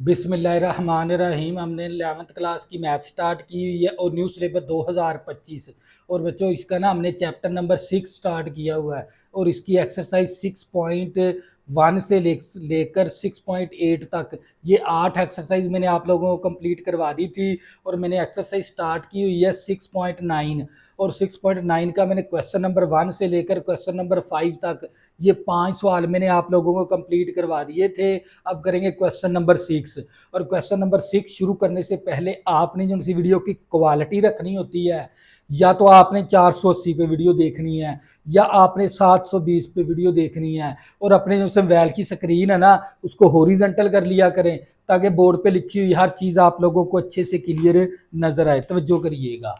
बिस्मिल्लाहिर्रहमानिर्रहीम। हमने 11th class की मैथ स्टार्ट की हुई है और न्यू सिलेबस 2025। और बच्चों इसका ना हमने चैप्टर नंबर 6 स्टार्ट किया हुआ है और इसकी एक्सरसाइज 6.1 से लेकर 6.8 तक ये 8 एक्सरसाइज मैंने आप लोगों को कंप्लीट करवा दी थी। और मैंने एक्सरसाइज स्टार्ट की हुई है 6.9 और 6.9 का मैंने क्वेश्चन नंबर 1 से लेकर क्वेश्चन नंबर 5 तक ये 5 सवाल मैंने आप लोगों को कंप्लीट करवा दिए थे। अब करेंगे क्वेश्चन नंबर 6। और क्वेश्चन नंबर 6 शुरू करने से पहले आपने जो सी वीडियो की क्वालिटी रखनी होती है, या तो आपने 480 पे वीडियो देखनी है या आपने 720 पे वीडियो देखनी है। और अपने जो मोबाइल की स्क्रीन है ना उसको हॉरिजॉन्टल कर लिया करें ताकि बोर्ड पे लिखी हुई हर चीज़ आप लोगों को अच्छे से क्लियर नजर आए। तवज्जो करिएगा।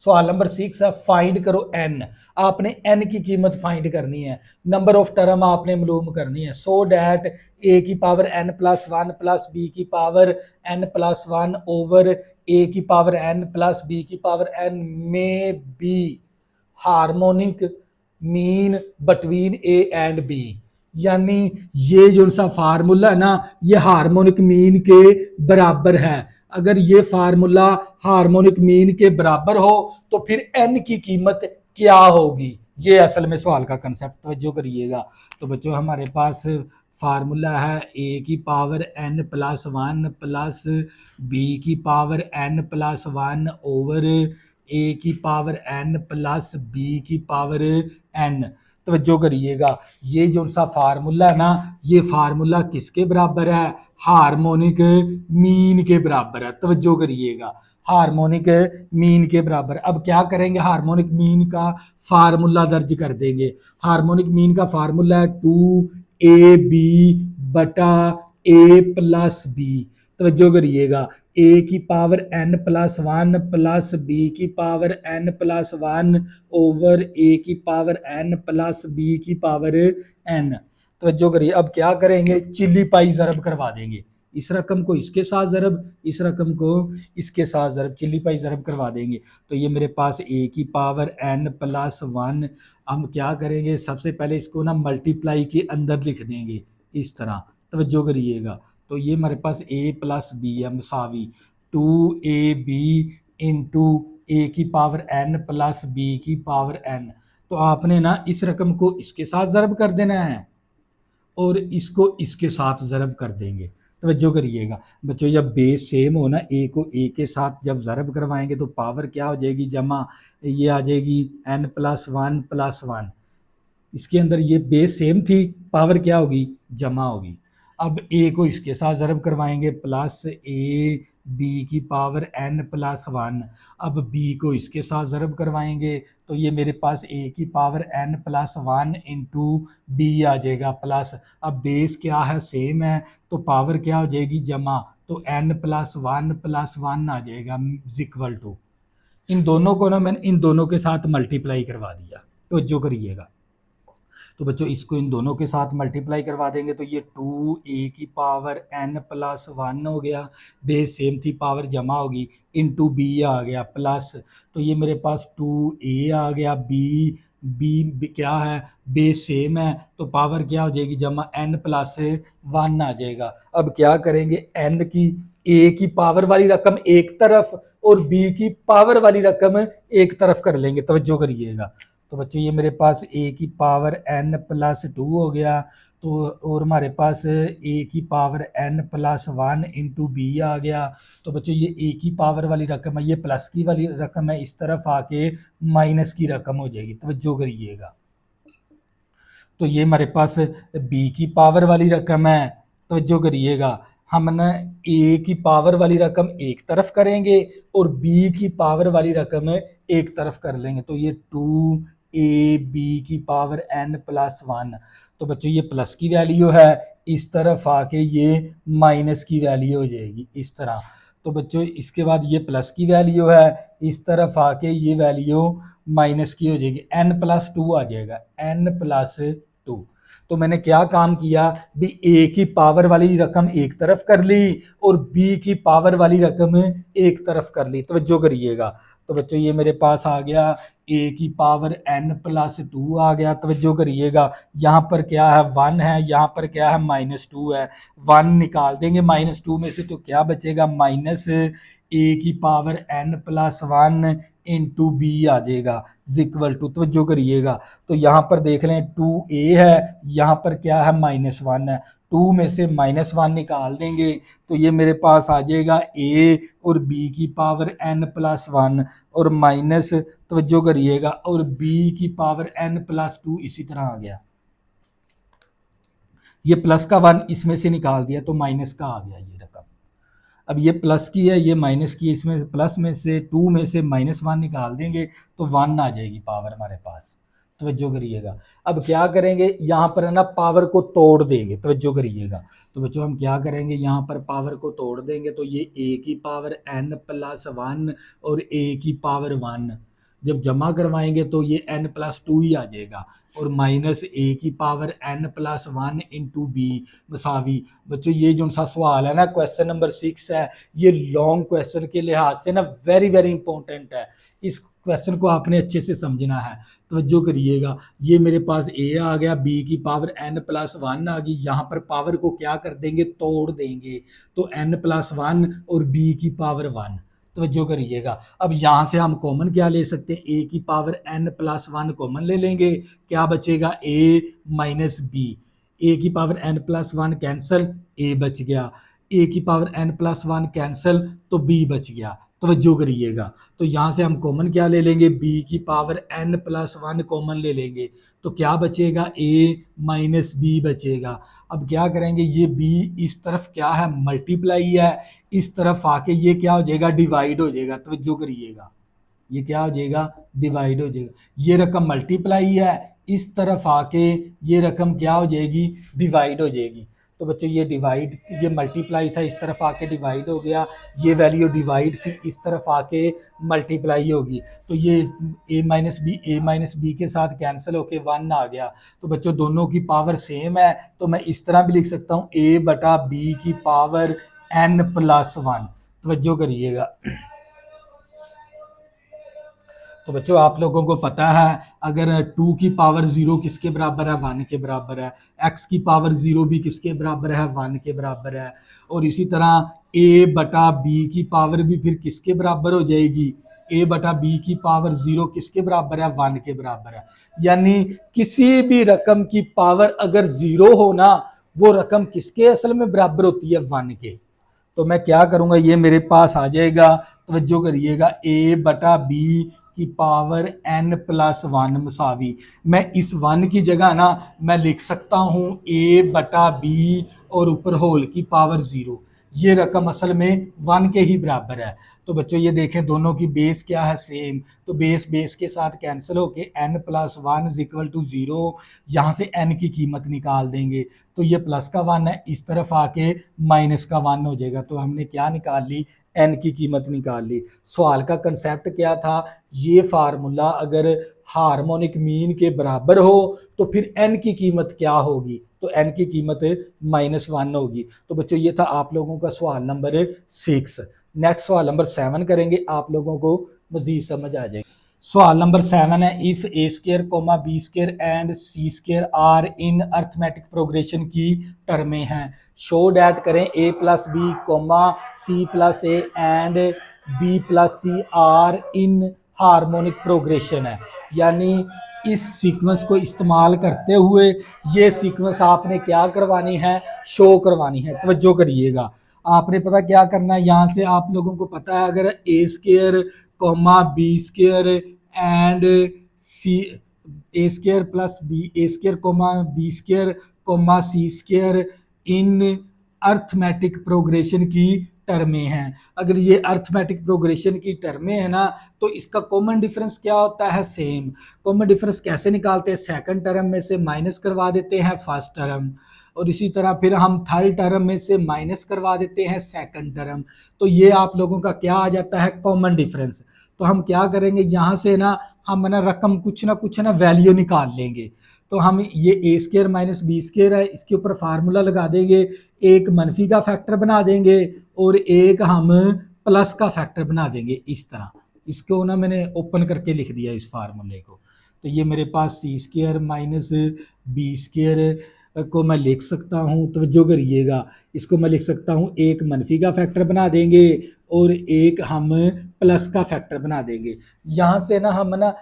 सवाल नंबर 6 है, फाइंड करो एन। आपने एन की कीमत फाइंड करनी है, नंबर ऑफ टर्म आपने मालूम करनी है। सो डैट ए की power N plus one plus B की power N plus one over A की पावर एन प्लस बी की पावर एन में B harmonic mean between A and B. यानी ये जो सा फार्मूला है ना ये हार्मोनिक मीन के बराबर है। अगर ये फार्मूला हार्मोनिक मीन के बराबर हो तो फिर एन की कीमत क्या होगी, ये असल में सवाल का कंसेप्ट तवज्जो करिएगा। तो बच्चों हमारे पास फार्मूला है ए की power N plus one plus B की power N plus one over A की पावर एन प्लस बी की पावर एन। तवज्जो करिएगा, ये जो सा फार्मूला है ना ये फार्मूला किसके बराबर है, हार्मोनिक मीन के बराबर है। तवज्जो करिएगा, हार्मोनिक मीन के बराबर। अब क्या करेंगे, हार्मोनिक मीन का फार्मूला दर्ज कर देंगे। हार्मोनिक मीन का फार्मूला है 2ab बटा ए प्लस बी। तवज्जो करिएगा, ए की power N plus one plus B की power N plus one over A की पावर एन प्लस बी की पावर एन। तवज्जो करिए, अब क्या करेंगे, चिल्ली पाई ज़रब करवा देंगे। इस रकम को इसके साथ ज़रब, इस रकम को इसके साथ ज़रब, चिल्ली पाई ज़रब करवा देंगे। तो ये मेरे पास ए की पावर एन प्लस वन। हम क्या करेंगे, सबसे पहले इसको ना मल्टीप्लाई के अंदर लिख देंगे इस तरह। तवज्जो करिएगा, तो ये हमारे पास ए प्लस बी है मसावी 2ab इंटू ए की पावर एन प्लस बी की पावर एन। तो आपने ना इस रकम को इसके साथ ज़रब कर देना है और इसको इसके साथ ज़रब कर देंगे। तवज्जो करिएगा बच्चों, जब बेस सेम हो ना ए को ए के साथ जब ज़रब करवाएंगे तो पावर क्या हो जाएगी, जमा। ये आ जाएगी n plus one plus one. इसके अंदर ये बेस सेम थी, पावर क्या होगी, जमा होगी। अब ए को इसके साथ ज़रब करवाएंगे प्लस ए बी की पावर एन प्लस वन। अब बी को इसके साथ ज़रब करवाएंगे तो ये मेरे पास ए की power N plus one into B आ जाएगा प्लस। अब बेस क्या है, सेम है, तो पावर क्या हो जाएगी, जमा। तो एन प्लस वन आ जाएगा इक्वल टू। इन दोनों को ना मैंने इन दोनों के साथ मल्टीप्लाई करवा दिया। तो जो करिएगा, तो बच्चों इसको इन दोनों के साथ मल्टीप्लाई करवा देंगे तो ये 2a की पावर n प्लस वन हो गया, बेस सेम थी, पावर जमा होगी, इंटू बी आ गया प्लस। तो ये मेरे पास 2a आ गया, बी क्या है, बेस सेम है, तो पावर क्या हो जाएगी, जमा, n प्लस वन आ जाएगा। अब क्या करेंगे, n की a की पावर वाली रकम एक तरफ और b की पावर वाली रकम एक तरफ कर लेंगे। तवज्जो करिएगा, तो बच्चे ये मेरे पास a की पावर n प्लस टू हो गया, तो और हमारे पास a की power n plus one into B आ गया। तो बच्चों ये a की पावर वाली रकम है, ये प्लस की वाली रकम है, इस तरफ आके माइनस की रकम हो जाएगी। तवज्जो करिएगा, तो ये हमारे पास b की पावर वाली रकम है। तवज्जो करिएगा, हम ना a की पावर वाली रकम एक तरफ करेंगे और b की पावर वाली रकम एक तरफ कर लेंगे। तो ये 2ab की पावर n प्लस वन। तो बच्चों ये प्लस की वैल्यू है, इस तरफ आके ये माइनस की वैल्यू हो जाएगी इस तरह। तो बच्चों इसके बाद ये प्लस की वैल्यू है, इस तरफ आके ये वैल्यू माइनस की हो जाएगी, n प्लस टू आ जाएगा, n प्लस टू। तो मैंने क्या काम किया भी, ए की पावर वाली रकम एक तरफ कर ली और बी की पावर वाली रकम एक तरफ कर ली। तवज्जो करिएगा, तो बच्चों ये मेरे पास आ गया ए की पावर n प्लस 2 आ गया। तवज्जो करिएगा, यहाँ पर क्या है 1 है, यहाँ पर क्या है -2 है। 1 निकाल देंगे -2 में से तो क्या बचेगा, माइनस ए की power n plus 1 into B आ जाएगा इक्वल टू। तवज्जो करिएगा, तो यहाँ पर देख लें 2a है, यहाँ पर क्या है -1 है। 2 में से -1 निकाल देंगे तो ये मेरे पास आ जाएगा a और b की पावर n प्लस 1 और माइनस, तवज्जो करिएगा, और b की पावर n प्लस 2 इसी तरह आ गया। ये प्लस का 1 इसमें से निकाल दिया तो माइनस का आ गया ये रकम। अब ये प्लस की है, ये माइनस की है, इसमें प्लस में से 2 में से -1 निकाल देंगे तो 1 आ जाएगी पावर हमारे पास। तवज्जो करिएगा, अब क्या करेंगे, यहाँ पर है ना पावर को तोड़ देंगे। तवज्जो करिएगा, तो बच्चों हम क्या करेंगे, यहाँ पर पावर को तोड़ देंगे तो ये a की पावर n प्लस 1 और a की पावर 1 जब जमा करवाएंगे तो ये n प्लस 2 ही आ जाएगा, और माइनस a की power n plus 1 into B मसावी। बच्चों ये जो सा सवाल है ना, क्वेश्चन नंबर 6 है, ये लॉन्ग क्वेश्चन के लिहाज से ना वेरी वेरी इंपॉर्टेंट है। इस क्वेश्चन को आपने अच्छे से समझना है। तवज्जो करिएगा, ये मेरे पास a आ गया, b की पावर n प्लस 1 आ गई, यहाँ पर पावर को क्या कर देंगे, तोड़ देंगे तो n प्लस 1 और b की पावर 1। तवज्जो करिएगा, अब यहाँ से हम कॉमन क्या ले सकते हैं, a की पावर n प्लस 1 कॉमन ले लेंगे, क्या बचेगा a माइनस बी। a की power n plus 1 cancel, a बच गया, a की पावर n प्लस 1 कैंसिल तो b बच गया। तवज्जो करिएगा, तो यहाँ से हम कॉमन क्या ले लेंगे, b की पावर n प्लस 1 कॉमन ले लेंगे तो क्या बचेगा, a माइनस बी बचेगा। अब क्या करेंगे, ये b इस तरफ क्या है, मल्टीप्लाई है, इस तरफ आके ये क्या हो जाएगा, डिवाइड हो जाएगा। तवज्जो करिएगा, ये क्या हो जाएगा, डिवाइड हो जाएगा। ये रकम मल्टीप्लाई है, इस तरफ आके ये रकम क्या हो जाएगी, डिवाइड हो जाएगी। तो बच्चों ये डिवाइड, ये मल्टीप्लाई था, इस तरफ आके डिवाइड हो गया, ये वैल्यू डिवाइड थी, इस तरफ आके मल्टीप्लाई होगी। तो ये a माइनस बी के साथ कैंसिल होके 1 आ गया। तो बच्चों दोनों की पावर सेम है, तो मैं इस तरह भी लिख सकता हूँ a बटा बी की पावर n प्लस 1। तवज्जो करिएगा, तो बच्चों आप लोगों को पता है अगर 2 की पावर 0 किसके बराबर है, 1 के बराबर है, x की पावर 0 भी किसके बराबर है, 1 के बराबर है, और इसी तरह a बटा b की पावर भी फिर किसके बराबर हो जाएगी, a बटा b की पावर 0 किसके बराबर है, 1 के बराबर है। यानी किसी भी रकम की पावर अगर 0 हो ना, वो रकम किसके असल में बराबर होती है, 1 के। तो मैं क्या करूंगा, ये मेरे पास आ जाएगा, तवज्जो करिएगा, a बटा बी की पावर n प्लस 1 मसावी, मैं इस 1 की जगह ना मैं लिख सकता हूँ a बटा बी और ऊपर होल की पावर 0। ये रकम असल में 1 के ही बराबर है। तो बच्चों ये देखें दोनों की बेस क्या है, सेम, तो बेस बेस के साथ कैंसिल होके n प्लस 1 इक्वल टू 0, यहाँ से n की कीमत निकाल देंगे तो ये प्लस का 1 है, इस तरफ आके माइनस का 1 हो जाएगा। तो हमने क्या निकाल ली, n की कीमत निकाल ली। सवाल का कंसेप्ट क्या था, ये फार्मूला अगर हार्मोनिक मीन के बराबर हो तो फिर n की कीमत क्या होगी, तो n की कीमत -1 होगी। तो बच्चों ये था आप लोगों का सवाल नंबर 6। नेक्स्ट सवाल नंबर 7 करेंगे, आप लोगों को मजीद समझ आ जाएगी। सवाल नंबर 7 है, if A square comma B square and C square are in arithmetic progression की टर्में हैं, शो डैट करें A plus B comma C plus A and B plus C are in harmonic progression है। यानी इस सीक्वेंस को इस्तेमाल करते हुए ये सीक्वेंस आपने क्या करवानी है, शो करवानी है। तवज्जो करिएगा, आपने पता क्या करना है, यहाँ से आप लोगों को पता है अगर A square comma B square and C, A square plus B, A square comma B square comma C square in arithmetic progression की टर्में हैं। अगर ये अर्थमेटिक प्रोग्रेशन की टर्में हैं ना, तो इसका कॉमन डिफरेंस क्या होता है, सेम। कॉमन डिफरेंस कैसे निकालते हैं, सेकंड टर्म में से माइनस करवा देते हैं फर्स्ट टर्म, और इसी तरह फिर हम थर्ड टर्म में से माइनस करवा देते हैं सेकंड टर्म। तो ये आप लोगों का क्या आ जाता है, कॉमन डिफरेंस। तो हम क्या करेंगे, यहाँ से ना हम ना रकम कुछ ना वैल्यू निकाल लेंगे। तो हम ये ए स्केयर माइनस बी स्केयर है, इसके ऊपर फार्मूला लगा देंगे, एक मनफी का फैक्टर बना देंगे और एक हम प्लस का फैक्टर बना देंगे। इस तरह इसको ना मैंने ओपन करके लिख दिया इस फार्मूले को। तो ये मेरे पास सी स्क्र माइनस बी स्क्र को मैं लिख सकता हूँ, तवज्जो करिएगा, इसको मैं लिख सकता हूँ एक मनफी का फैक्टर बना देंगे और एक हम प्लस का फैक्टर बना देंगे। यहाँ से ना हम ना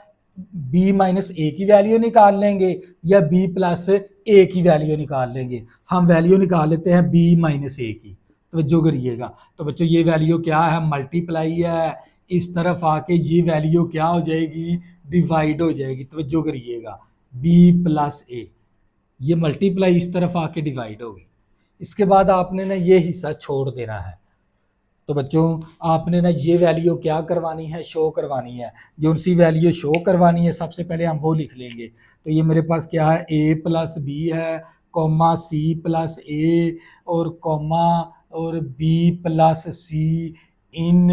b माइनस ए की वैल्यू निकाल लेंगे या b प्लस ए की वैल्यू निकाल लेंगे। हम वैल्यू निकाल लेते हैं b माइनस ए की, तवज्जो करिएगा। तो बच्चों ये वैल्यू क्या है, मल्टीप्लाई है, इस तरफ आके ये वैल्यू क्या हो जाएगी, डिवाइड हो जाएगी। तवज्जो करिएगा, b प्लस ए, ये मल्टीप्लाई इस तरफ आके डिवाइड होगी। इसके बाद आपने ना ये हिस्सा छोड़ देना है। तो बच्चों आपने ना ये वैल्यू क्या करवानी है, शो करवानी है। जो सी वैल्यू शो करवानी है सबसे पहले हम वो लिख लेंगे। तो ये मेरे पास क्या है, a प्लस बी है, कॉमा c प्लस ए और कॉमा और b प्लस सी इन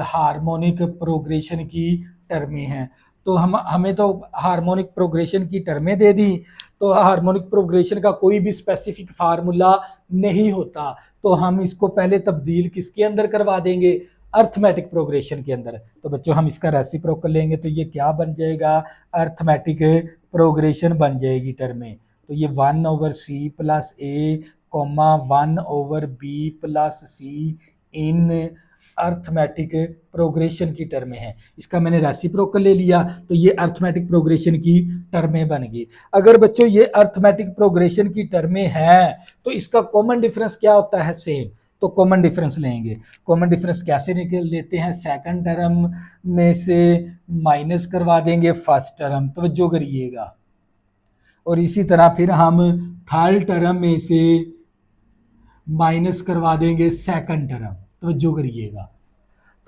हार्मोनिक प्रोग्रेशन की टर्में हैं। तो हमें तो हार्मोनिक प्रोग्रेशन की टर्में दे दी, तो हार्मोनिक प्रोग्रेशन का कोई भी स्पेसिफिक फार्मूला नहीं होता, तो हम इसको पहले तब्दील किसके अंदर करवा देंगे, अर्थमेटिक प्रोग्रेशन के अंदर। तो बच्चों हम इसका रेसिप्रोकल लेंगे तो ये क्या बन जाएगा, अर्थमेटिक प्रोग्रेशन बन जाएगी टर्में। तो ये 1/c plus A comma 1/b plus C in arithmetic progression की टर्में हैं। इसका मैंने रेसिप्रोकल ले लिया तो ये अर्थमेटिक प्रोग्रेशन की टर्में बन गई। अगर बच्चों ये अर्थमेटिक प्रोग्रेशन की टर्में हैं तो इसका कॉमन डिफरेंस क्या होता है, सेम। तो कॉमन डिफरेंस लेंगे। कॉमन डिफरेंस कैसे निकल लेते हैं, सेकंड टर्म में से माइनस करवा देंगे फर्स्ट टर्म, तवज्जो करिएगा, और इसी तरह फिर हम थर्ड टर्म में से माइनस करवा देंगे सेकंड टर्म, तवज्जो करिएगा।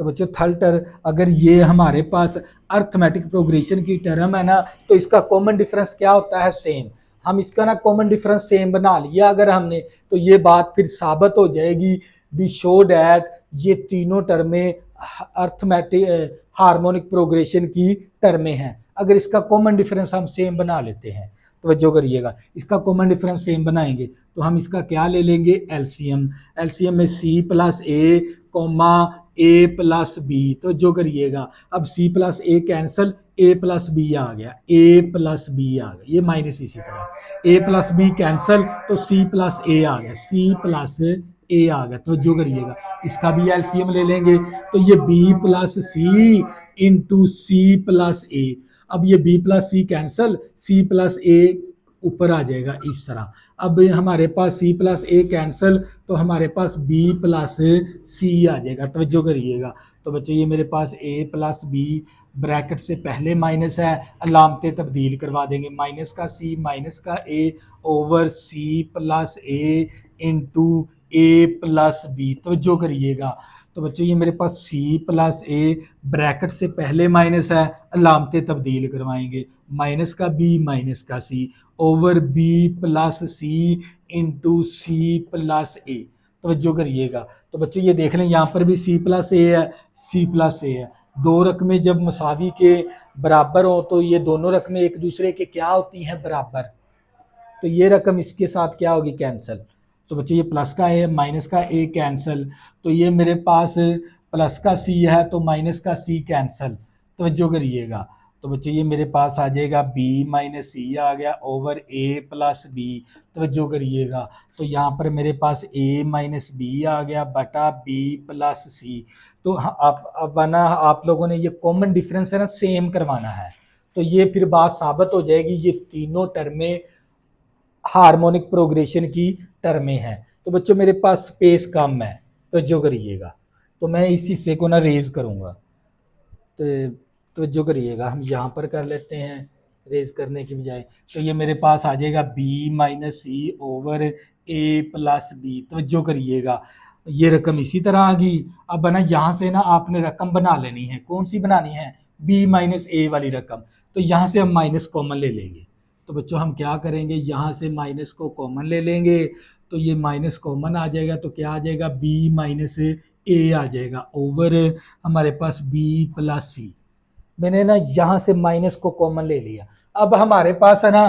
तो बच्चों थर्ड टर्म, अगर ये हमारे पास अर्थमेटिक प्रोग्रेशन की टर्म है ना तो इसका कॉमन डिफरेंस क्या होता है, सेम। हम इसका ना कॉमन डिफरेंस सेम बना लिया अगर हमने, तो ये बात फिर साबित हो जाएगी, बी शो डैट ये तीनों टर्में अर्थमेटिक हार्मोनिक प्रोग्रेशन की टर्में हैं। अगर इसका कॉमन डिफरेंस हम सेम बना लेते हैं, तवज्जो करिएगा, इसका कॉमन डिफरेंस सेम बनाएंगे तो हम इसका क्या ले लेंगे, एलसीएम। एलसीएम में सी plus A comma A plus B, तो जो करिएगा अब सी प्लस ए कैंसल, ए प्लस बी आ गया, ए प्लस बी आ गया, ये माइनस इसी तरह ए प्लस बी कैंसल तो सी प्लस ए आ गया, सी प्लस ए आ गया। तो जो करिएगा इसका भी एलसीएम ले लेंगे तो ये बी प्लस सी इंटू सी प्लस ए। अब ये बी प्लस सी कैंसल, सी प्लस ए ऊपर आ जाएगा इस तरह। अब हमारे पास c प्लस ए कैंसल तो हमारे पास b प्लस सी आ जाएगा, तवज्जो करिएगा। तो बच्चों ये मेरे पास a प्लस बी ब्रैकेट से पहले माइनस है, अलामतें तब्दील करवा देंगे, माइनस का c माइनस का a over c plus a into a plus b, तवज्जो करिएगा। तो बच्चों ये मेरे पास c प्लस ए ब्रैकेट से पहले माइनस है, अलामतें तब्दील करवाएंगे, माइनस का b माइनस का c ओवर b प्लस सी इंटू सी प्लस ए, तवज्जो करिएगा। तो बच्चों ये देख लें यहाँ पर भी c प्लस ए है, c प्लस ए है। दो रकमें जब मसावी के बराबर हो तो ये दोनों रकमें एक दूसरे के क्या होती हैं, बराबर। तो ये रकम इसके साथ क्या होगी, कैंसिल। तो बच्चों ये प्लस का ए माइनस का ए कैंसिल, तो ये मेरे पास प्लस का सी है तो माइनस का सी कैंसिल, तवज्जो करिएगा। तो बच्चों ये मेरे पास आ जाएगा b माइनस सी आ गया ओवर a प्लस बी, तवज्जो करिएगा। तो यहाँ पर मेरे पास a माइनस बी आ गया बटा b प्लस सी। तो आप अब ना आप लोगों ने ये कॉमन डिफरेंस है ना सेम करवाना है, तो ये फिर बात साबित हो जाएगी ये तीनों टर्में हार्मोनिक प्रोग्रेशन की टर्में हैं। तो बच्चों मेरे पास स्पेस कम है, तवज्जो करिएगा, तो मैं इस हिस्से को ना रेज करूँगा। तो करिएगा हम यहाँ पर कर लेते हैं रेज करने की बजाय। तो ये मेरे पास आ जाएगा b माइनस सी ओवर ए प्लस बी, तवज्जो करिएगा, ये रकम इसी तरह आ गई। अब ना यहाँ से ना आपने रकम बना लेनी है, कौन सी बनानी है, b माइनस ए वाली रकम। तो यहाँ से हम माइनस कॉमन ले लेंगे। तो बच्चों हम क्या करेंगे, यहाँ से माइनस को कॉमन ले लेंगे, तो ये माइनस कॉमन आ जाएगा तो क्या आ जाएगा, b माइनस ए आ जाएगा ओवर हमारे पास b प्लस सी। मैंने ना यहाँ से माइनस को कॉमन ले लिया। अब हमारे पास है ना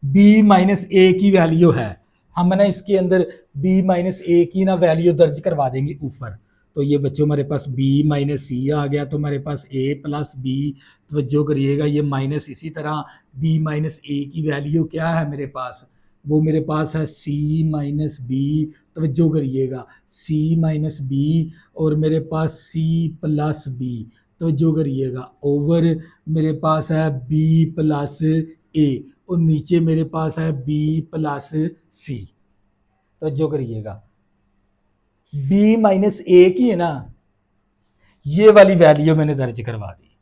b माइनस ए की वैल्यू है, हम ना इसके अंदर b माइनस ए की ना वैल्यू दर्ज करवा देंगे ऊपर। तो ये बच्चों हमारे पास b माइनस सी आ गया, तो हमारे पास a प्लस बी। तवज्जो करिएगा, ये माइनस इसी तरह b माइनस ए की वैल्यू क्या है मेरे पास, वो मेरे पास है c माइनस बी। तवज्जो करिएगा, c माइनस बी और मेरे पास c प्लस बी। तवज्जो करिएगा, ओवर मेरे पास है b प्लस ए और नीचे मेरे पास है b प्लस सी। तवज्जो करिएगा, b माइनस ए की है ना, ये वाली वैल्यू मैंने दर्ज करवा दी,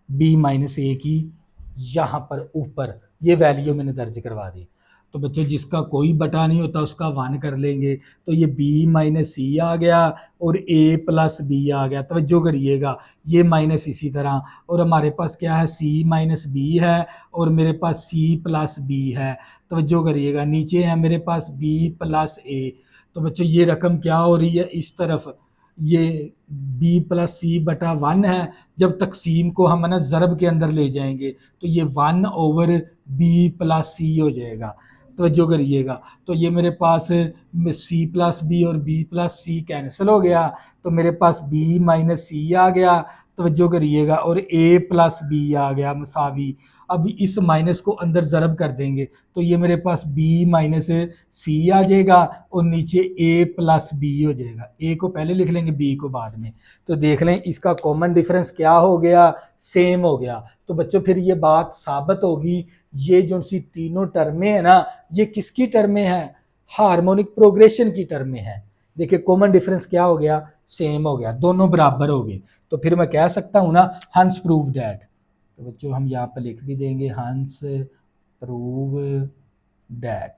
b माइनस ए की यहाँ पर ऊपर ये वैल्यू मैंने दर्ज करवा दी। तो बच्चों जिसका कोई बटा नहीं होता उसका 1 कर लेंगे, तो ये b माइनस सी आ गया और a प्लस बी आ गया। तवज्जो करिएगा, ये माइनस इसी तरह, और हमारे पास क्या है, c माइनस बी है और मेरे पास c प्लस बी है। तवज्जो करिएगा, नीचे है मेरे पास b प्लस a। तो बच्चों ये रकम क्या हो रही है, इस तरफ ये b प्लस सी बटा 1 है। जब तकसीम को हम ना ज़रब के अंदर ले जाएंगे तो ये 1 ओवर b प्लस सी हो जाएगा। तवज्जो करिएगा, तो ये मेरे पास c प्लस बी और b प्लस सी कैंसिल हो गया, तो मेरे पास b माइनस सी आ गया। तवज्जो करिएगा, और a प्लस बी आ गया मसावी। अब इस माइनस को अंदर ज़रब कर देंगे तो ये मेरे पास b माइनस सी आ जाएगा और नीचे a प्लस बी हो जाएगा। a को पहले लिख लेंगे, b को बाद में। तो देख लें इसका कॉमन डिफरेंस क्या हो गया, सेम हो गया। तो बच्चों फिर ये बात साबित होगी, ये जो सी तीनों टर्में हैं ना, ये किसकी टर्में हैं, हार्मोनिक प्रोग्रेशन की टर्में हैं। देखिए कॉमन डिफरेंस क्या हो गया, सेम हो गया, दोनों बराबर हो गए। तो फिर मैं कह सकता हूँ ना, हंस प्रूव दैट। तो बच्चों हम यहाँ पर लिख भी देंगे, हंस प्रूव दैट।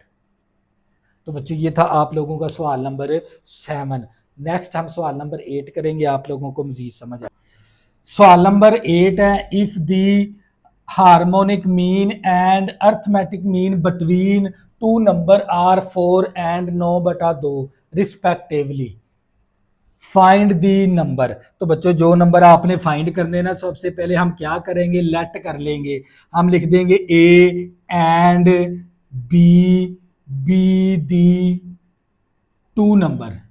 तो बच्चों ये था आप लोगों का सवाल नंबर 7। नेक्स्ट हम सवाल नंबर 8 करेंगे, आप लोगों को मजीद समझ आए। सवाल नंबर 8 है, if the harmonic mean and arithmetic mean between two numbers are 4 and 9/2 respectively, find the number. तो बच्चों जो नंबर आपने फाइंड करने ना, सबसे पहले हम क्या करेंगे, लेट कर लेंगे। हम लिख देंगे a and b the two number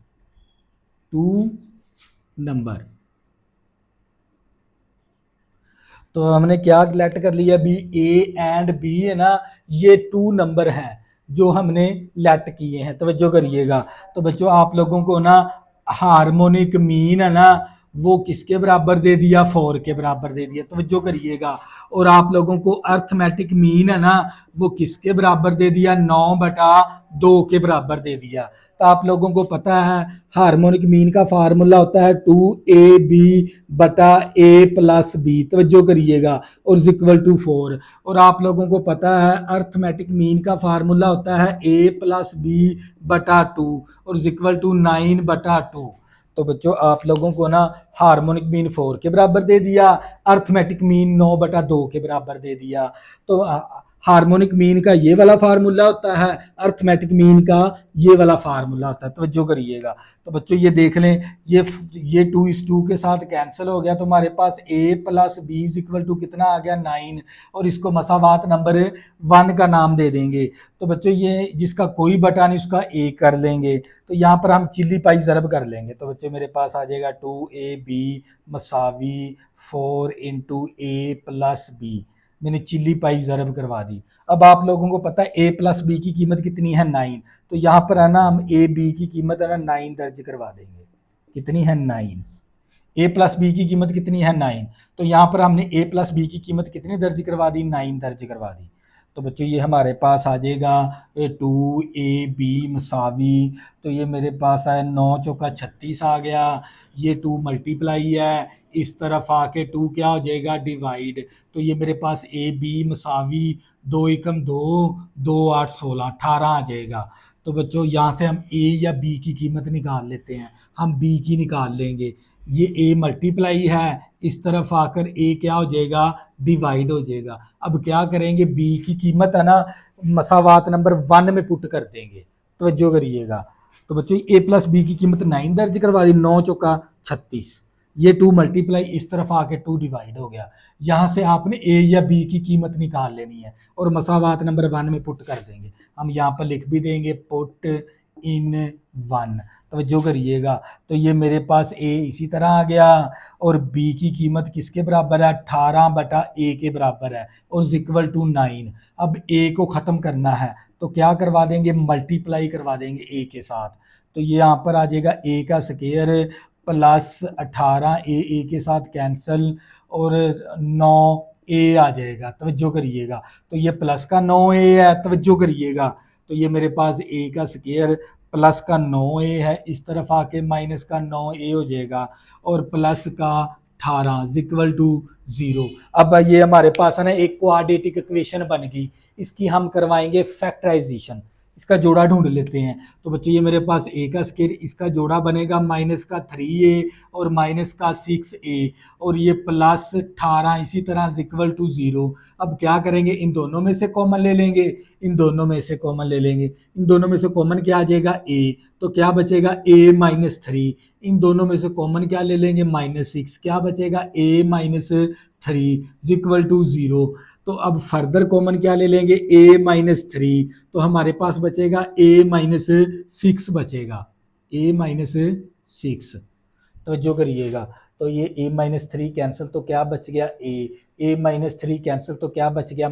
तो हमने क्या लेट कर लिया, बी ए एंड बी है ना, ये 2 नंबर हैं जो हमने लेट किए हैं। तवज्जो करिएगा, तो बच्चों आप लोगों को ना हार्मोनिक मीन है ना, वो किसके बराबर दे दिया, 4 के बराबर दे दिया। तवज्जो करिएगा, और आप लोगों को अर्थमेटिक मीन है ना, वो किसके बराबर दे दिया, 9/2 के बराबर दे दिया। तो आप लोगों को पता है हार्मोनिक मीन का फार्मूला होता है 2ab/a प्लस बी। तवज्जो करिएगा, और इक्वल टू 4। और आप लोगों को पता है अर्थमेटिक मीन का फार्मूला होता है a प्लस बी बटा 2 और इक्वल टू 9/2। तो बच्चों आप लोगों को ना हार्मोनिक मीन 4 के बराबर दे दिया, अर्थमेटिक मीन 9/2 के बराबर दे दिया। तो हार्मोनिक मीन का ये वाला फार्मूला होता है, अर्थमेटिक मीन का ये वाला फार्मूला होता है। तवज्जो करिएगा, तो बच्चों ये देख लें, ये 2:2 के साथ कैंसिल हो गया, तो हमारे पास a plus b equal to कितना आ गया, 9, और इसको मसावात नंबर 1 का नाम दे देंगे। तो बच्चों ये जिसका कोई बटा नहीं उसका a कर लेंगे, तो यहाँ पर हम चिल्ली पाई ज़रब कर लेंगे। तो बच्चों मेरे पास आ जाएगा 2ab मसावी 4 इंटू a प्लस बी। मैंने चिल्ली पाई ज़रब करवा दी। अब आप लोगों को पता है a प्लस बी की कीमत कितनी है, 9। तो यहाँ पर है ना हम a b की कीमत है ना 9 दर्ज करवा देंगे। कितनी है, 9। a प्लस बी की कीमत कितनी है, 9। तो यहाँ पर हमने a प्लस बी की कीमत कितनी दर्ज करवा दी, 9 दर्ज करवा दी। तो बच्चों ये हमारे पास आ जाएगा 2ab मसावी, तो ये मेरे पास है 9 चौका 36 आ गया। ये 2 मल्टीप्लाई है, इस तरफ आके 2 क्या हो जाएगा, डिवाइड। तो ये मेरे पास ए बी मसावी 2 एकम 2 2 8 16 18 आ जाएगा। तो बच्चों यहाँ से हम ए या बी की कीमत निकाल लेते हैं, हम बी की निकाल लेंगे। ये ए मल्टीप्लाई है, इस तरफ आकर ए क्या हो जाएगा, डिवाइड हो जाएगा। अब क्या करेंगे, बी की कीमत है ना मसावात नंबर 1 में पुट कर देंगे। तवज्जो करिएगा, तो बच्चों ए प्लस बी की कीमत 9 दर्ज करवा दी, 9 चौका 36। ये 2 मल्टीप्लाई इस तरफ आके 2 डिवाइड हो गया। यहाँ से आपने ए या बी की कीमत निकाल लेनी है और मसावात नंबर 1 में पुट कर देंगे। हम यहाँ पर लिख भी देंगे पुट इन 1। तवज्जो करिएगा। तो ये मेरे पास ए इसी तरह आ गया और बी की कीमत किसके बराबर है, 18/a के बराबर है और इक्वल टू 9। अब ए को ख़त्म करना है तो क्या करवा देंगे, मल्टीप्लाई करवा देंगे ए के साथ। तो ये यहाँ पर आ जाएगा ए का स्क्वायर प्लस 18 ए के साथ कैंसिल और 9 आ जाएगा। तवज्जो करिएगा, तो ये प्लस का 9 है, तवज्जो करिएगा। तो ये मेरे पास ए का स्क्वायर प्लस का 9 है, इस तरफ आके माइनस का 9 हो जाएगा और प्लस का 18 इक्वल टू 0। अब ये हमारे पास है ना एक क्वाड्रेटिक इक्वेशन बन गई, इसकी हम करवाएंगे फैक्टराइजेशन। इसका जोड़ा ढूंढ लेते हैं। तो बच्चे ये मेरे पास ए का स्क्वायर, इसका जोड़ा बनेगा माइनस का 3a और माइनस का 6a और ये प्लस 18 इसी तरह इक्वल टू 0। अब क्या करेंगे, इन दोनों में से कॉमन ले लेंगे, इन दोनों में से कॉमन ले लेंगे। इन दोनों में से कॉमन क्या आ जाएगा, a, तो क्या बचेगा a-3। इन दोनों में से कॉमन क्या ले लेंगे, -6, क्या बचेगा a-3 इक्वल टू 0। तो अब फर्दर कॉमन क्या ले लेंगे, a-3, तो हमारे पास बचेगा a-6 बचेगा, a-6। तो जो करिएगा, तो ये a-3 कैंसिल तो क्या बच गया a-3 कैंसिल तो क्या बच गया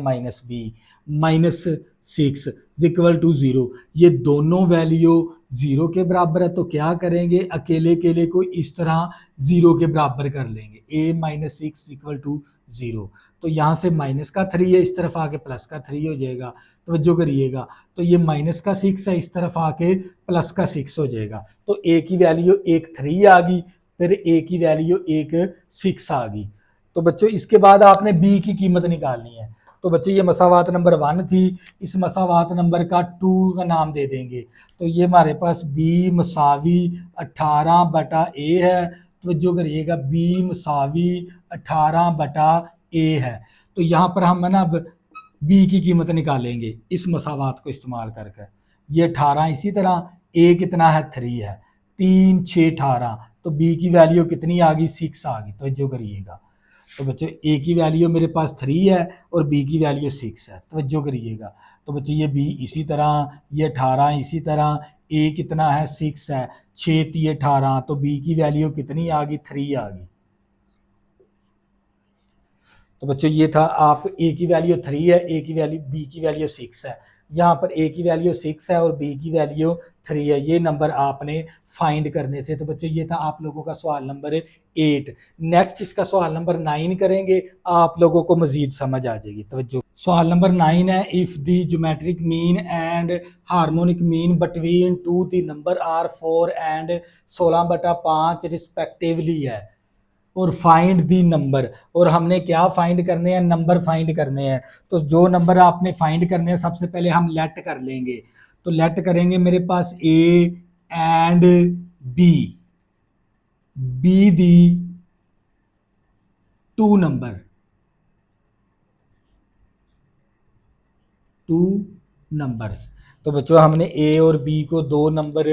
-6 इक्वल टू 0। ये दोनों वैल्यू 0 के बराबर है तो क्या करेंगे, अकेले अकेले को इस तरह 0 के बराबर कर लेंगे, a-6 इक्वल टू 0। तो यहाँ से माइनस का 3 है, इस तरफ आके प्लस का 3 हो जाएगा। तो जो करिएगा, तो ये माइनस का 6 है, इस तरफ आके प्लस का 6 हो जाएगा। तो a की वैल्यू एक 3 आ गई, फिर a की वैल्यू एक 6 आ गई। तो बच्चों इसके बाद आपने b की कीमत निकालनी है। तो बच्चे ये मसावात नंबर 1 थी, इस मसावात नंबर का 2 का नाम दे देंगे। तो ये हमारे पास b मसावी 18/a है। तो जो करिएगा b मसावी 18/a है। तो यहाँ पर हम है ना अब b की कीमत निकालेंगे इस मसावात को इस्तेमाल करके। ये 18 इसी तरह, a कितना है 3 है, 3 6 18, तो b की वैल्यू कितनी आ गई 6 आ गई। तो जो करिएगा, तो बच्चों a की वैल्यू मेरे पास 3 है और b की वैल्यू 6 है। तो जो करिएगा, तो बच्चों ये b इसी तरह, ये 18 इसी तरह, a कितना है 6 है, 6 3 18, तो b की वैल्यू कितनी आ गई 3 आ गई। तो बच्चों ये था, आप a की वैल्यू 3 है, a की वैल्यू b की वैल्यू 6 है, यहाँ पर a की वैल्यू 6 है और b की वैल्यू 3 है। ये नंबर आपने फाइंड करने थे। तो बच्चों ये था आप लोगों का सवाल नंबर 8। नेक्स्ट इसका सवाल नंबर 9 करेंगे, आप लोगों को मजीद समझ आ जाएगी। तो सवाल नंबर 9 है, if the geometric mean and harmonic mean between two the number are 4 and 16/5 respectively है और फाइंड दी नंबर। और हमने क्या फाइंड करने हैं, नंबर फाइंड करने हैं। तो जो नंबर आपने फाइंड करने हैं सबसे पहले हम लेट कर लेंगे। तो लेट करेंगे मेरे पास ए एंड बी, बी दी 2 नंबर, 2 नंबर्स। तो बच्चों हमने ए और बी को 2 नंबर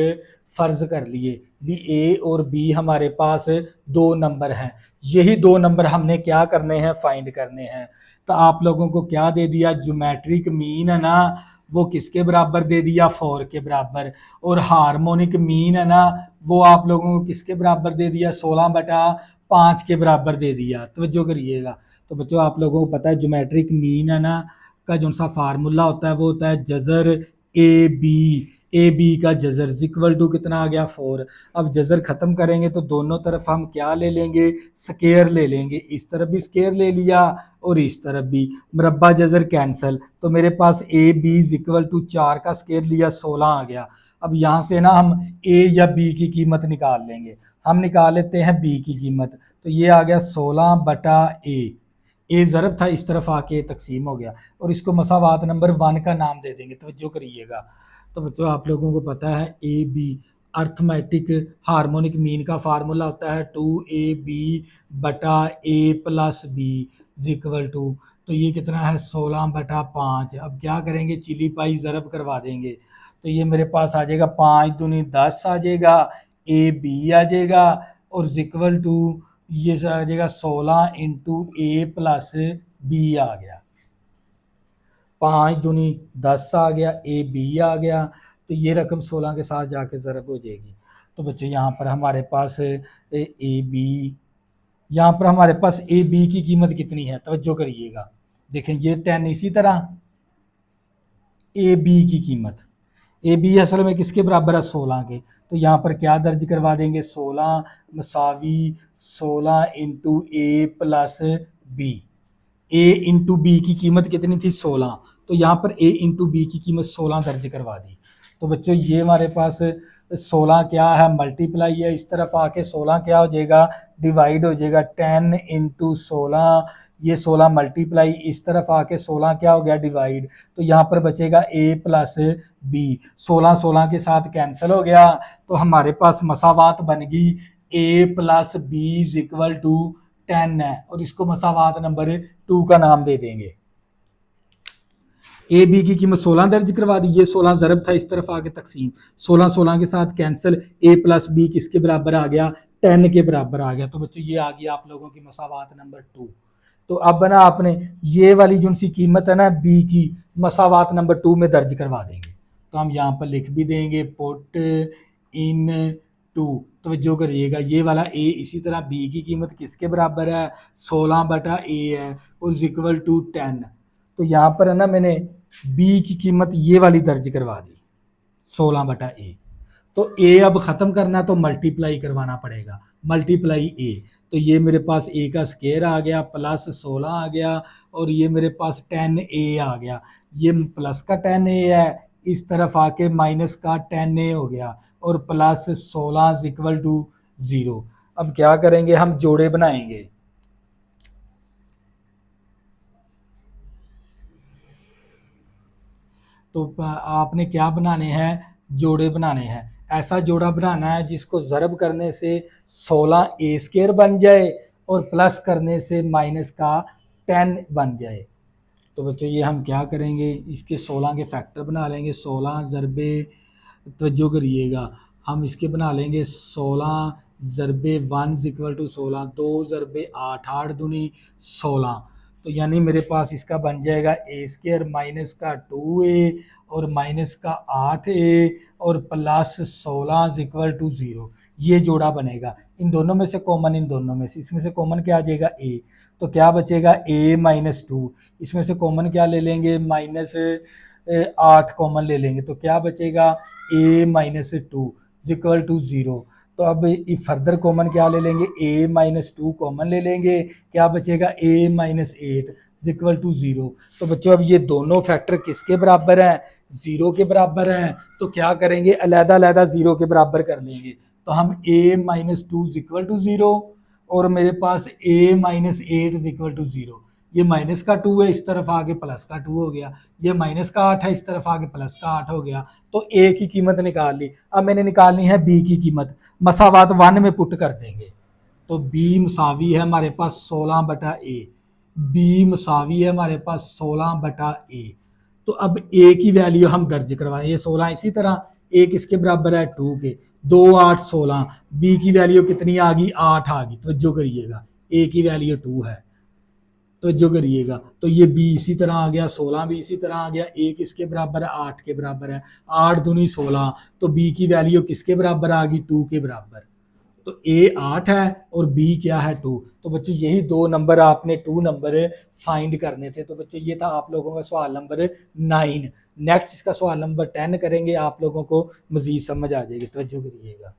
फर्ज कर लिए, भी ए और बी हमारे पास 2 नंबर हैं। यही 2 नंबर हमने क्या करने हैं, फाइंड करने हैं। तो आप लोगों को क्या दे दिया, ज्योमेट्रिक मीन है ना, वो किसके बराबर दे दिया 4 के बराबर, और हार्मोनिक मीन है ना, वो आप लोगों को किसके बराबर दे दिया 16/5 के बराबर दे दिया। तो जो करिएगा, तो बच्चों आप लोगों को पता है ज्योमेट्रिक मीन है ना का जो सा फार्मूला होता है वो होता है जजर ए बी का जजर इक्वल टू कितना आ गया 4। अब जजर खत्म करेंगे तो दोनों तरफ हम क्या ले लेंगे, स्केयर ले लेंगे। इस तरफ भी स्केयर ले लिया और इस तरफ भी, मुरब्बा जजर कैंसल। तो मेरे पास ए बी इक्वल टू 4 का स्केयर लिया 16 आ गया। अब यहाँ से ना हम ए या बी की कीमत निकाल लेंगे। हम निकाल लेते हैं बी की कीमत। तो ये आ गया 16/a, ए ज़रब था इस तरफ आके तकसीम हो गया और इसको मसावात नंबर 1 का नाम दे देंगे। तो जो करिएगा, तो बच्चों आप लोगों को पता है ए बी अर्थमेटिक हार्मोनिक मीन का फार्मूला होता है 2ab/a+b इक्वल टू, तो ये कितना है 16/5। अब क्या करेंगे, चिली पाई ज़रब करवा देंगे। तो ये मेरे पास आ जाएगा 5 दूनी 10 आ जाएगा, ए बी आ जाएगा और इक्वल टू ये आ जाएगा 16 इंटू a+b आ गया। 5 दूनी 10 आ गया, ए बी आ गया, तो ये रकम 16 के साथ जाके ज़रब हो जाएगी। तो बच्चों यहाँ पर हमारे पास ए बी, यहाँ पर हमारे पास ए बी की कीमत कितनी है, तवज्जो करिएगा। देखें ये 10, इसी तरह ए बी की कीमत, ए बी असल में किसके बराबर है, 16 के। तो यहाँ पर क्या दर्ज करवा देंगे, 16 मसावी 16 into a plus B. A into B की कीमत कितनी थी, 16। तो यहाँ पर ए इंटू बी की कीमत 16 दर्ज करवा दी। तो बच्चों ये हमारे पास 16 क्या है, मल्टीप्लाई है, इस तरफ आके 16 क्या हो जाएगा, डिवाइड हो जाएगा। 10 इंटू 16, ये 16 मल्टीप्लाई, इस तरफ आके 16 क्या हो गया, डिवाइड। तो यहाँ पर बचेगा ए प्लस बी, 16 16 के साथ कैंसिल हो गया। तो हमारे पास मसावात बन गई A plus B is equal to 10 है, और इसको मसावात नंबर 2 का नाम दे देंगे। ए बी की कीमत 16 दर्ज करवा दी, ये 16 ज़रब था, इस तरफ आके तकसीम, 16 16 के साथ कैंसिल, ए प्लस बी किसके बराबर आ गया, 10 के बराबर आ गया। तो बच्चों ये आ गया आप लोगों की मसावात नंबर 2। तो अब ना आपने ये वाली जो सी कीमत है ना बी की, मसावात नंबर 2 में दर्ज करवा देंगे। तो हम यहाँ पर लिख भी देंगे पुट इन 2। तो जो करिएगा ये वाला ए, इसी तरह बी की कीमत किसके बराबर है, 16 बटा ए है, उस इक्वल टू 10। तो यहाँ पर है ना मैंने बी की कीमत ये वाली दर्ज करवा दी, 16 बटा ए। तो ए अब ख़त्म करना तो मल्टीप्लाई करवाना पड़ेगा, मल्टीप्लाई ए। तो ये मेरे पास ए का स्केयर आ गया, प्लस 16 आ गया, और ये मेरे पास 10 ए आ गया। ये प्लस का 10 ए है, इस तरफ आके माइनस का 10 ए हो गया, और प्लस 16 इक्वल टू 0। अब क्या करेंगे, हम जोड़े बनाएंगे। तो आपने क्या बनाने हैं, जोड़े बनाने हैं। ऐसा जोड़ा बनाना है जिसको ज़रब करने से 16 ए स्केयर बन जाए, और प्लस करने से माइनस का 10 बन जाए। तो बच्चों ये हम क्या करेंगे, इसके 16 के फैक्टर बना लेंगे। 16 ज़रबे, तवज्जो करिएगा, हम इसके बना लेंगे 16 ज़रबे 1 इक्वल टू 16, 2 ज़रबे 8, 8 दूनी 16। तो यानी मेरे पास इसका बन जाएगा ए स्केयर माइनस का 2a, और माइनस का 8a, और प्लस 16 इक्वल टू 0। ये जोड़ा बनेगा। इन दोनों में से कॉमन, इन दोनों में से, इसमें से कॉमन क्या आ जाएगा, ए। तो क्या बचेगा, a माइनस 2। इसमें से कॉमन क्या ले लेंगे, माइनस 8 कॉमन ले लेंगे। तो क्या बचेगा, a माइनस 2 इक्वल टू 0। तो अब फर्दर कॉमन क्या ले लेंगे, a माइनस 2 कॉमन ले लेंगे, क्या बचेगा, a माइनस 8 इक्वल टू 0। तो बच्चों अब ये दोनों फैक्टर किसके बराबर हैं, 0 के बराबर हैं। तो क्या करेंगे, अलहदा अलहदा 0 के बराबर कर लेंगे। तो हम a माइनस 2 इक्वल टू 0, और मेरे पास a माइनस 8 इक्वल टू 0। ये माइनस का 2 है, इस तरफ आगे प्लस का 2 हो गया। ये माइनस का 8 है, इस तरफ आगे प्लस का 8 हो गया। तो ए की कीमत निकाल ली। अब मैंने निकालनी है बी की कीमत, मसावात 1 में पुट कर देंगे। तो बी मसावी है हमारे पास 16 बटा ए, बी मसावी है हमारे पास 16 बटा ए। तो अब ए की वैल्यू हम दर्ज करवाएं, ये 16, इसी तरह ए किसके बराबर है, 2 के। 2 8 16, बी की वैल्यू कितनी आ गई, 8 आ गई। तो जो करिएगा ए की वैल्यू 2 है, तो जो करिएगा। तो ये बी इसी तरह आ गया, 16 भी इसी तरह आ गया। ए किसके बराबर है, 8 के बराबर है, 8 दूनी 16। तो बी की वैल्यू किसके बराबर आ गई, 2 के बराबर। तो ए 8 है और बी क्या है, 2। तो बच्चों यही दो नंबर आपने 2 नंबर फाइंड करने थे। तो बच्चों ये था आप लोगों का सवाल नंबर 9। नेक्स्ट इसका सवाल नंबर 10 करेंगे, आप लोगों को मजीद समझ आ जाएगी, तवज्जो करिएगा।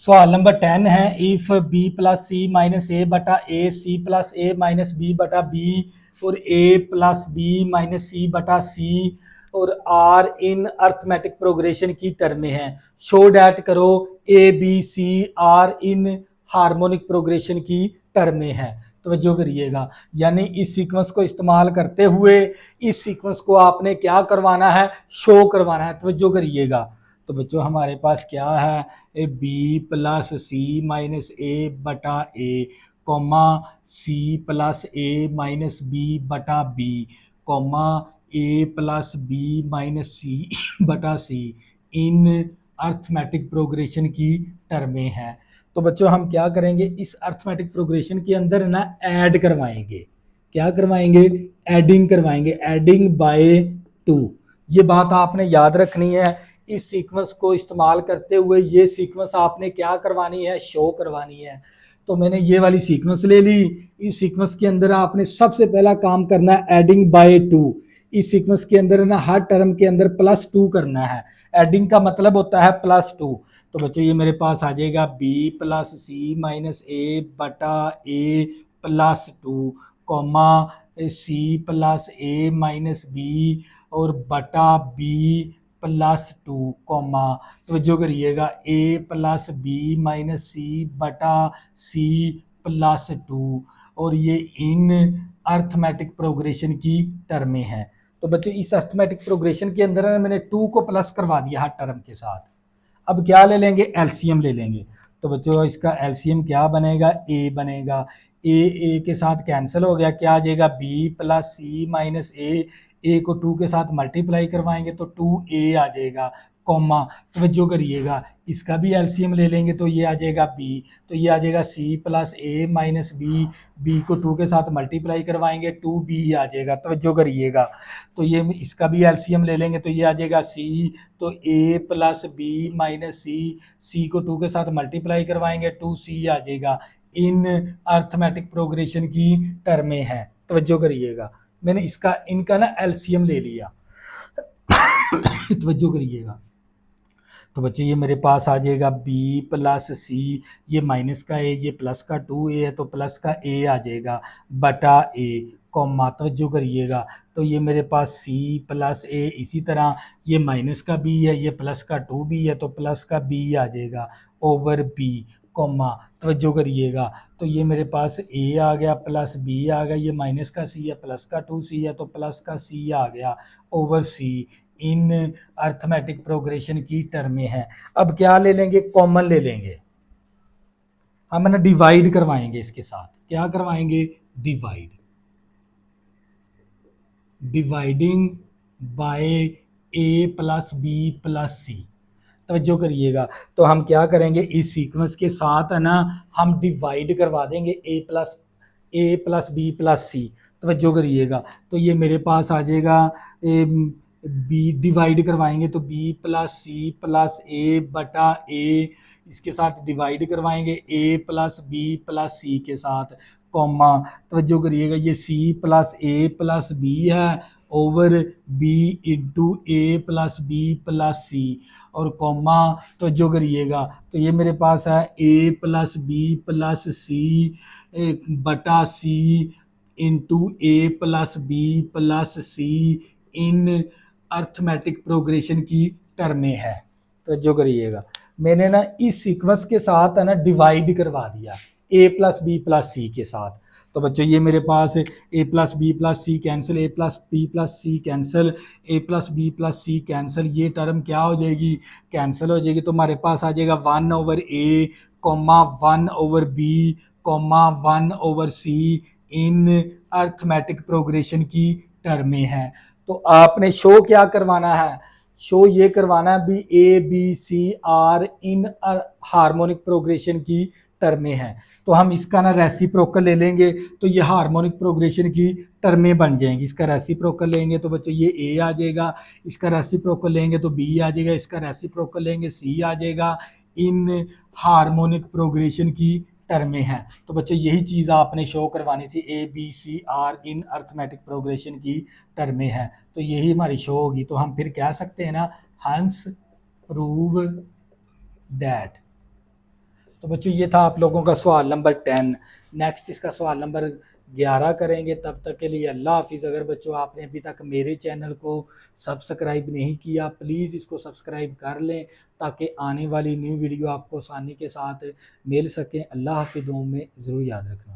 सवाल नंबर 10 है, if B plus C minus A बटा A, C plus A minus B बटा बी, और A plus B minus C बटा सी, और आर इन अर्थमेटिक प्रोग्रेशन की टर्म में है। शो डैट करो A B C are in harmonic progression की टर्म में है। तो जो करिएगा, यानी इस सीक्वेंस को इस्तेमाल करते हुए इस सीक्वेंस को आपने क्या करवाना है, शो करवाना है। तो जो करिएगा, तो बच्चों हमारे पास क्या है, ए B plus C minus A बटा A, comma C plus A minus B बटा B, comma A plus B minus C बटा सी इन अर्थमेटिक प्रोग्रेशन की टर्म में है। तो बच्चों हम क्या करेंगे, इस अर्थमेटिक प्रोग्रेशन के अंदर ना ऐड करवाएंगे। क्या करवाएंगे, एडिंग करवाएंगे, एडिंग बाय 2। ये बात आपने याद रखनी है। इस सीक्वेंस को इस्तेमाल करते हुए ये सीक्वेंस आपने क्या करवानी है, शो करवानी है। तो मैंने ये वाली सीक्वेंस ले ली। इस सीक्वेंस के अंदर आपने सबसे पहला काम करना है एडिंग बाय 2। इस सीक्वेंस के अंदर ना हर टर्म के अंदर +2 करना है। एडिंग का मतलब होता है +2। तो बच्चों ये मेरे पास आ जाएगा b + c - a बटा a +2 comma c + a - b और बटा b +2 कॉमा, तो जो करिएगा a + b - c बटा c +2 और ये इन अर्थमेटिक प्रोग्रेशन की टर्में हैं। तो बच्चों इस अर्थमेटिक प्रोग्रेशन के अंदर मैंने 2 को प्लस करवा दिया हर टर्म के साथ। अब क्या ले लेंगे, एलसीएम ले लेंगे। तो बच्चों इसका एलसीएम क्या बनेगा, ए बनेगा। ए के साथ कैंसिल हो गया, क्या आ जाएगा b + c - a को 2 के साथ मल्टीप्लाई करवाएंगे तो 2a आ जाएगा कॉमा, तो जो करिएगा इसका भी एलसीएम ले लेंगे तो ये आ जाएगा b, तो ये आ जाएगा c + a - b, b को 2 के साथ मल्टीप्लाई करवाएंगे 2b आ जाएगा, तो जो करिएगा तो ये इसका भी एलसीएम ले लेंगे तो ये आ जाएगा c, तो a + b - c को 2 के साथ मल्टीप्लाई करवाएंगे 2c आ जाएगा। इन अर्थमेटिक प्रोग्रेशन की टर्में हैं, तवज्जो करिएगा। मैंने इसका इनका ना एलसीएम ले लिया तवज्जो करिएगा। तो बच्चे ये मेरे पास आ जाएगा b + c, ये माइनस का a, ये प्लस का 2a है तो प्लस का a आ जाएगा बटा a कॉमा, तवज्जो करिएगा। तो ये मेरे पास c + a, इसी तरह ये माइनस का b है, ये प्लस का 2b है तो प्लस का b आ जाएगा ओवर b कॉमा, तवज्जो करिएगा। तो ये मेरे पास a आ गया प्लस b आ गया, ये माइनस का c है, प्लस का 2c है तो प्लस का c आ गया ओवर c। इन अर्थमेटिक प्रोग्रेशन की टर्में हैं। अब क्या ले लेंगे, कॉमन ले लेंगे। हम ना डिवाइड करवाएंगे इसके साथ, क्या करवाएंगे, divide, dividing by a + b + c। तवज्जो करिएगा। तो हम क्या करेंगे, इस सीक्वेंस के साथ है ना हम डिवाइड करवा देंगे a + b + c। तवज्जो करिएगा। तो ये मेरे पास आ जाएगा बी, डिवाइड करवाएंगे तो b + c + a बटा a, इसके साथ डिवाइड करवाएंगे a + b + c के साथ कॉमा, तवज्जो करिएगा ये c + a + b है over b into a + b + c और कॉमा, तवज्जो करिएगा। तो ये मेरे पास है a + b + c बटा c into a + b + c in arithmetic progression की टर्में है। तो जो करिएगा मैंने ना इस सीक्वेंस के साथ है ना डिवाइड करवा दिया a + b + c के साथ। तो बच्चों ये मेरे पास a + b + c cancel, a + b + c cancel, a + b + c cancel, ये टर्म क्या हो जाएगी, कैंसिल हो जाएगी। तो हमारे पास आ जाएगा 1/a comma 1/b comma 1/c इन अर्थमेटिक प्रोग्रेशन की टर्में हैं। तो आपने शो क्या करवाना है, शो ये करवाना है भी a B C are in harmonic progression की टर्में हैं। तो हम इसका ना रेसिप्रोकल ले लेंगे तो ये हार्मोनिक प्रोग्रेशन की टर्में बन जाएंगी। इसका रेसिप्रोकल लेंगे तो बच्चों ये ए आ जाएगा, इसका रेसिप्रोकल लेंगे तो बी आ जाएगा, इसका रेसिप्रोकल लेंगे सी आ जाएगा। इन हार्मोनिक प्रोग्रेशन की टर्में हैं। तो बच्चों यही चीज़ आपने शो करवानी थी, a B C are in arithmetic progression की टर्में हैं। तो यही हमारी शो होगी। तो हम फिर कह सकते हैं ना हंस प्रूव दैट। तो बच्चों ये था आप लोगों का सवाल नंबर 10। नेक्स्ट इसका सवाल नंबर 11 करेंगे। तब तक के लिए अल्लाह हाफिज़। अगर बच्चों आपने अभी तक मेरे चैनल को सब्सक्राइब नहीं किया, प्लीज़ इसको सब्सक्राइब कर लें ताकि आने वाली न्यू वीडियो आपको आसानी के साथ मिल सकें। अल्लाह हाफिज़, में ज़रूर याद रखना।